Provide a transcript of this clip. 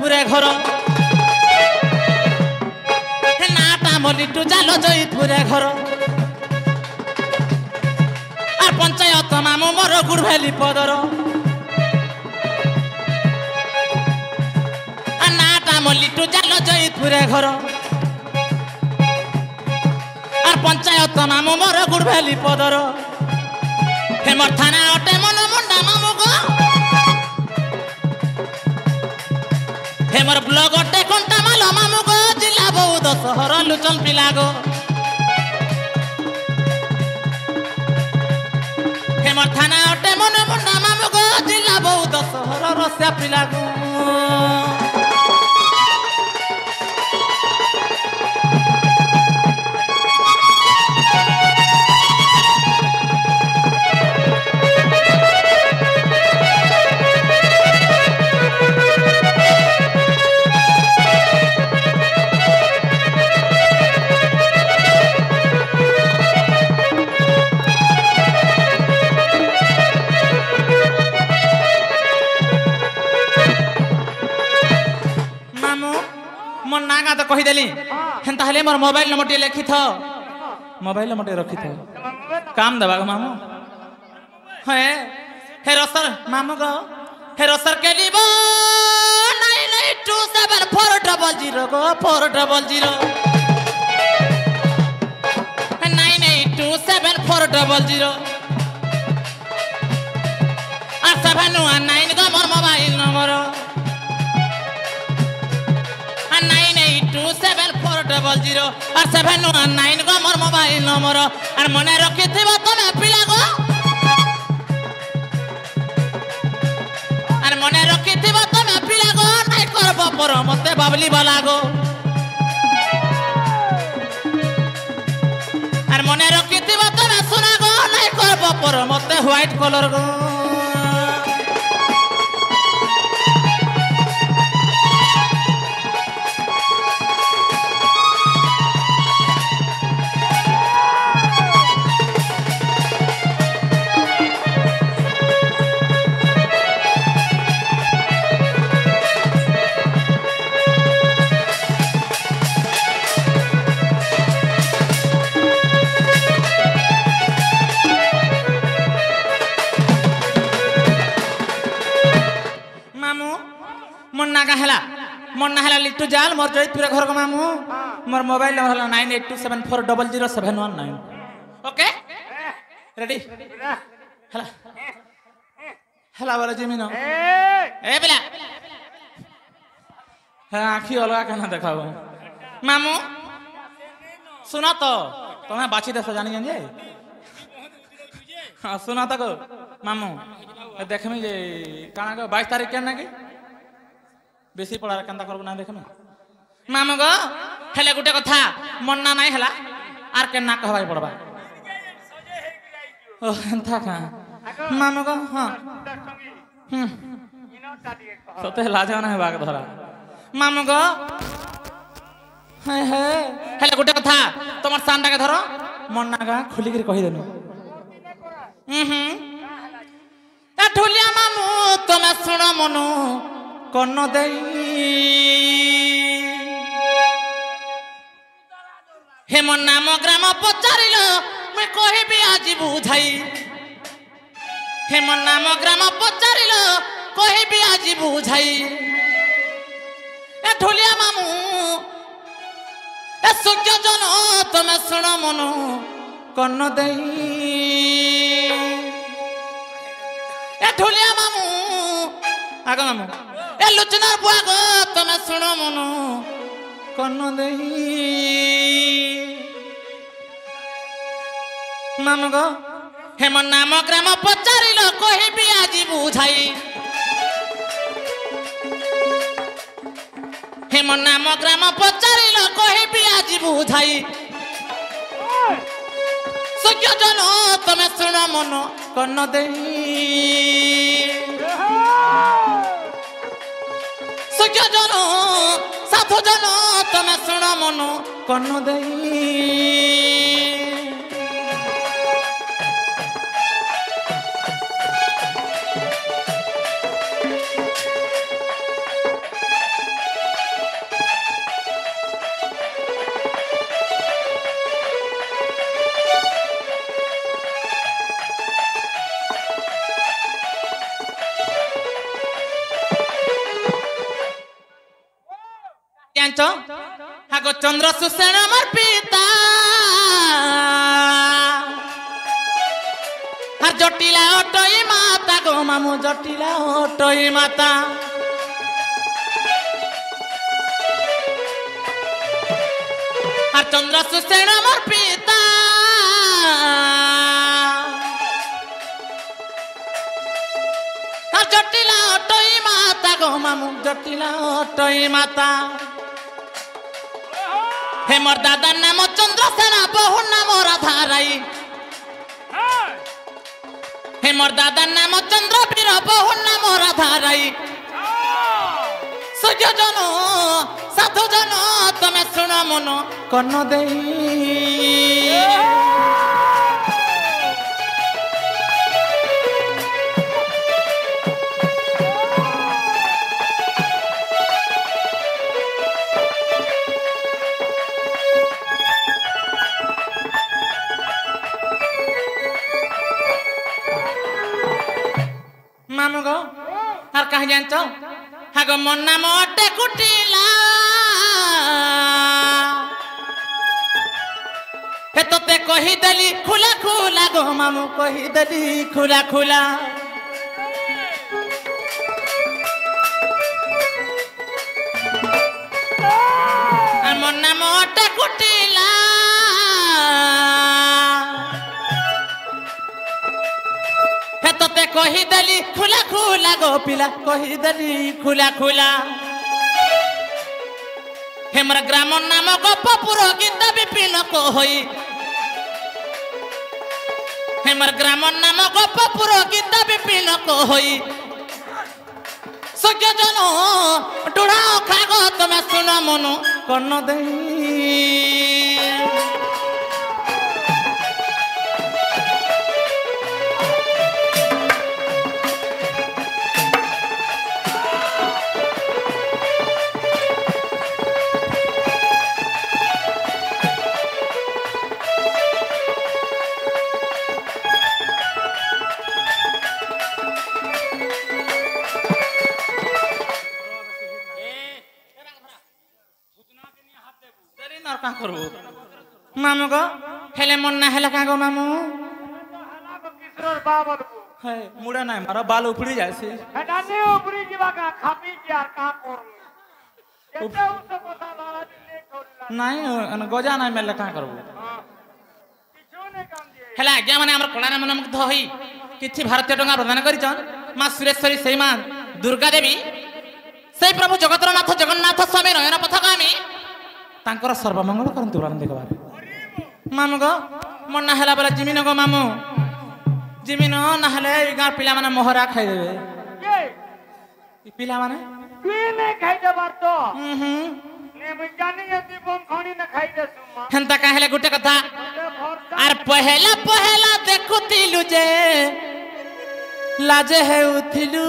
জয়পুরে ঘর নাটা মলিটু জাল জয়পুরে ঘর আর পঞ্চায়েত মামু মোর গুড়ভেলি পদর আর নাটা মলিটু জাল জয়পুরে ঘর আর পঞ্চায়েত মামু মোর গুড়ভেলি পদর হেমর থানা অটে মন মুন্ডা মামু গো হেমর ব্লক অটে কোনটা মালো মামু গো জিলা বৌদ্ধ শহর লুচন পিলা গো হেমর থানা অটে মন মুন্ডা মামু গো জিলা বৌদ্ধ শহর রসিয়া পিলা গো कहीदेली हेन्ता हेले मोर मोबाइल नंबर टे लिखि थो मोबाइल नंबर टे रखि थो काम दबा गो मामू हे रसर मामू गो हे रसर के लिबो 99274000 गो 400 99274000 আর 719 गो मोर मोबाइल नंबर 98274000 और 719 गो मोर मोबाइल नंबर और मने रखि थिबो तमे पिला गो और मने रखि थिबो तमे पिला गो नाइ करबो पर मते बाबली वाला गो और मने रखि थिबो तमे सुना गो नाइ करबो पर मते व्हाइट कलर गो मन ना हला लिट्टू जाल मोर जयपुर घर को मामू मोर मोबाइल नंबर हला 9827400719 ओके रेडी हला हला वाला जमीन ए बेला हां आखी अलगा केना देखाबो मामू सुनो तो तुम्हें बाछी दे जानी जे हां सुनो तो मामू देखमी जे काना को 22 तारीख के ना की बेसी पड़ा केंता करबो ना देखमे मामू गो हेले गुटे कथा मन ना नाही हला आर के ना कहबाई पड़बा ओ एंता का मामू गो हां सते लाजा ना बाग धरा मामू गो हे हे हेले गुटे कथा तमर सांडा के धरो मन ना गा खुली कर कहि देनु ए ढोलिया मामू तमे सुनो मनु कन्न देई हेमन नाम ग्राम पचारिल मैं कहबी आज बुझाई हेमन नाम ग्राम पचारिल कहबी आज बुझाई ए ढोलिया मामू ए सूर्य जन तमे सुन मनु कन्न देई ए ढोलिया मामू आगा मामू ए लुचनार बुआ गो तमे सुनो मनु कन्न देई मामू गो हेमन नाम ग्राम पचारिल कहबी आज बुझाई हेमन नाम ग्राम पचारिल कहबी आज बुझाई सूर्य जन तमे सुनो मनु कन्न देई सूर्य जन साधु जन तमे सुनो मनु कन्न देई ଜାଣିଛ ହାଗ ଚନ୍ଦ୍ର ସୁସେନ ମୋର ପିତା আর জটিলা অটই মাতা গো মামু জটিলা অটই মাতা আর চন্দ্র সুসেন আমার পিতা আর জটিলা অটই মাতা গো মামু জটিলা অটই মাতা হে মোর দাদার নাম চন্দ্রসেনা বহুর নাম রাধারাই হে মোর দাদার নাম চন্দ্রবীর বহুর নাম রাধারাই সূর্যজন সাধুজন তুমি শুণ মন কর্ণ দেই मामू गो और कहीं जानचो हागो मन नाम अटे कुटिला हे तोते कही देली खुला खुला गो मामू कही देली खुला खुला मन नाम अटे कुटिला कही देली खुला खुला गो पिला कही देली खुला खुला हेमर ग्राम नाम गोपपुर गीत विपिन को होई हेमर ग्राम नाम गोपपुर गीत विपिन को होई सज्जन टुड़ा खागो तुम सुन मनु कर्ण देई मामू गो हेले मन ना हेला का गो मामू किशोर बाबा है मुड़ा ना मारो बाल उपड़ी जाय से हटाने उपड़ी जीवा का खापी यार का करू केते उस কথা लाला दिले छोड़ला नाही अन गजा ना मेले का करबो किछो ने काम दिए हेला आज्ञा माने हमर कला नाम मुग्ध होई किछि भारतीय टंगा प्रदान करिछन मां सुरेश्वरी सेई मां दुर्गा देवी सेई प्रभु जगतनाथ जगन्नाथ स्वामी नयन पथगामी तांकर सर्वमंगल करंतु प्राण देखबार मामू गो मन ना हेला बेला जिमिन गो मामू जिमिन ना हेले गां पिला माने मोहरा खाइ देबे ये ई पिला माने ने खाइ देबार तो ने विज्ञानी यदि बम खणी न खाइ दे सुमा हेंता का हेले गुटे कथा आर पहला पहला देखुतिलु जे लाजे हे उथिलु